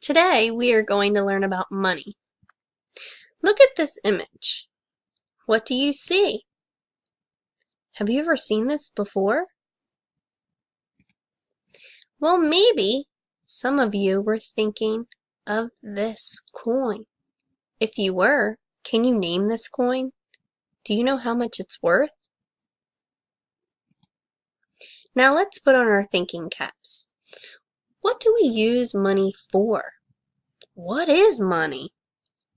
Today we are going to learn about money. Look at this image. What do you see? Have you ever seen this before? Well, maybe some of you were thinking of this coin. If you were, can you name this coin? Do you know how much it's worth? Now let's put on our thinking caps. What do we use money for? What is money?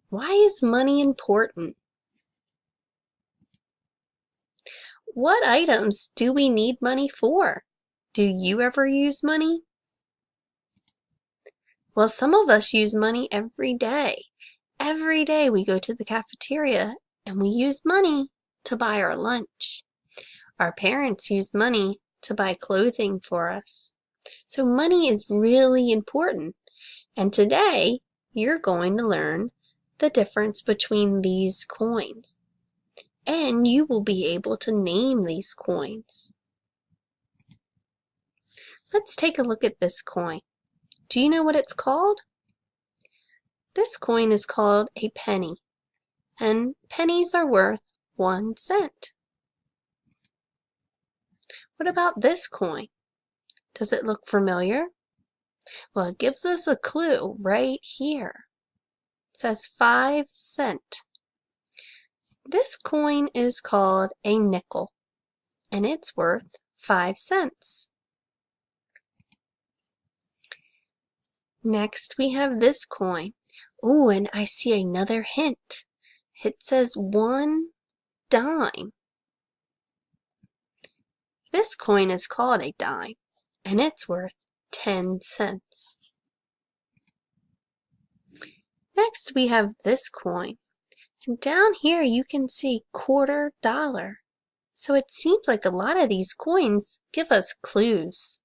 Why is money important? What items do we need money for? Do you ever use money? Well, some of us use money every day. Every day we go to the cafeteria and we use money to buy our lunch. Our parents use money to buy clothing for us. So money is really important. And today you're going to learn the difference between these coins. And you will be able to name these coins. Let's take a look at this coin. Do you know what it's called? This coin is called a penny, and pennies are worth 1 cent. What about this coin? Does it look familiar? Well, it gives us a clue right here. It says 5 cent. This coin is called a nickel, and it's worth 5 cents. Next, we have this coin. Oh, and I see another hint. It says 1 dime. This coin is called a dime, and it's worth 10 cents. Next, we have this coin. And down here, you can see $quarter. So it seems like a lot of these coins give us clues.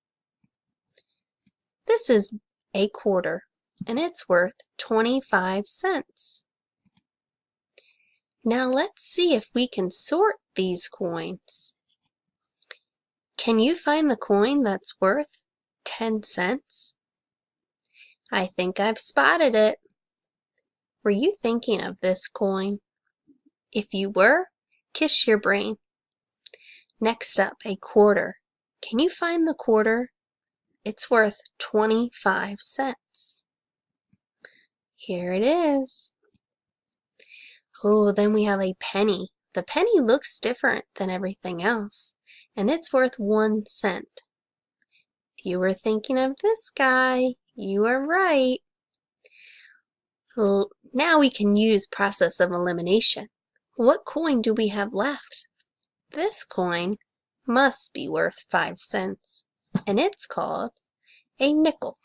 This is a quarter, and it's worth 25 cents. Now let's see if we can sort these coins. Can you find the coin that's worth 10 cents? I think I've spotted it. Were you thinking of this coin? If you were, kiss your brain. Next up, a quarter. Can you find the quarter? It's worth 25 cents. Here it is. Oh, then we have a penny. The penny looks different than everything else, and it's worth 1 cent. If you were thinking of this guy, you are right. Well, now we can use process of elimination. What coin do we have left? This coin must be worth 5 cents, and it's called a nickel.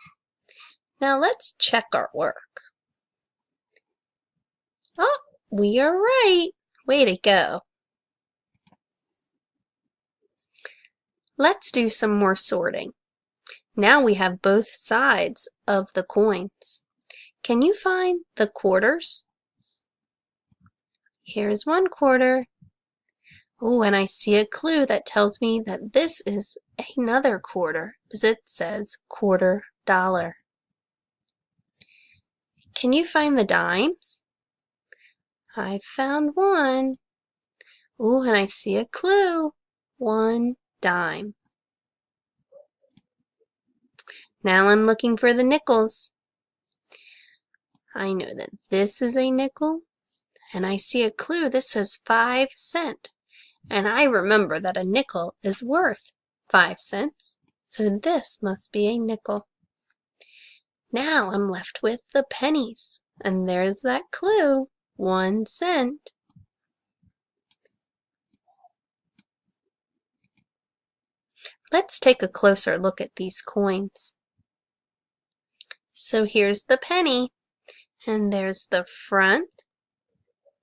Now let's check our work. Oh, we are right. Way to go. Let's do some more sorting. Now we have both sides of the coins. Can you find the quarters? Here's 1 quarter. Oh, and I see a clue that tells me that this is another quarter, because it says $quarter. Can you find the dimes? I found 1. Oh, and I see a clue. 1 dime. Now I'm looking for the nickels. I know that this is a nickel, and I see a clue. This says 5 cent. And I remember that a nickel is worth 5 cents, so this must be a nickel. Now I'm left with the pennies, and there's that clue, 1 cent. Let's take a closer look at these coins. So here's the penny, and there's the front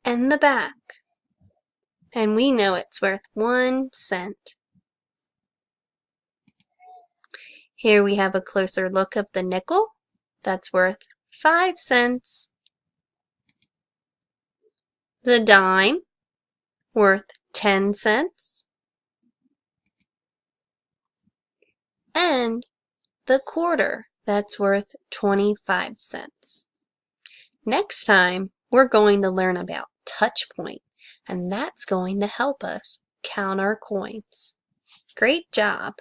and the back. And we know it's worth 1 cent. Here we have a closer look of the nickel. That's worth 5 cents. The dime, worth 10 cents. And the quarter, that's worth 25 cents. Next time, we're going to learn about touch point, and that's going to help us count our coins. Great job!